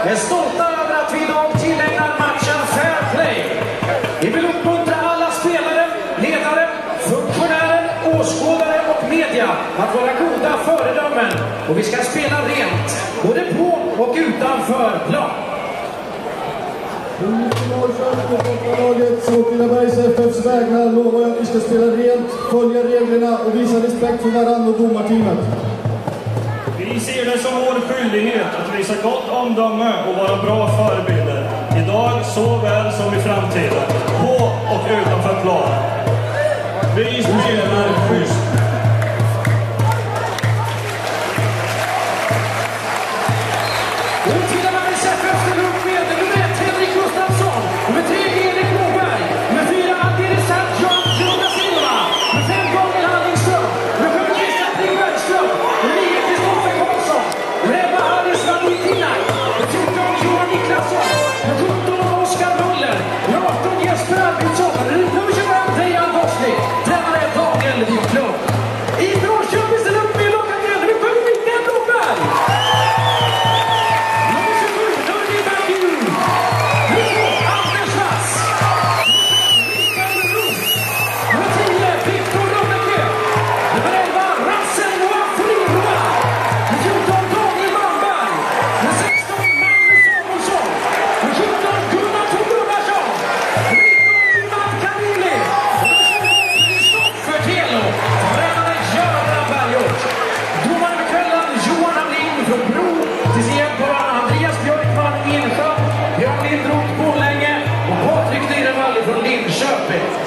är stolta över att vi idag tillägnar matchen Fair Play. Vi vill uppmuntra alla spelare, ledare, funktionärer, åskådare och media att vara goda föredömen. Och vi ska spela rent, både på och utanför plan. Laget Åtvidabergs FFs vägnar lovar att vi ska spela rent, följa reglerna och visa respekt för varandra och domarteamet. Vi ser det som vår skyldighet att visa gott omdöme och vara bra förebilder. Idag såväl som i framtiden, på och utanför plan. Vi spelar schysst. Åtvidabergs FF ställer upp med nummer 1 Henrik Gustafsson, nummer 3 Erik Moberg, nummer 4 Adderisat Jonas Silva, nummer 5 Daniel Hallingström, nummer 7 Christian Pringbergström, nummer 9 Kristoffer Karlsson, nummer 11 Alice Vanditina, nummer 14 Johan Niklasson, nummer 17 Oskar Muller, nummer 18 Jesper Arvidsson, nummer 25 Dejan Borsli, tränare Daniel Wiklund. I Norrköping ställer upp med lagkapten nummer 7 Mikael Blomberg. Andreas Björkman Insjö, Björn Lindroth Borlänge och Patrik Dyrevall från Linköping.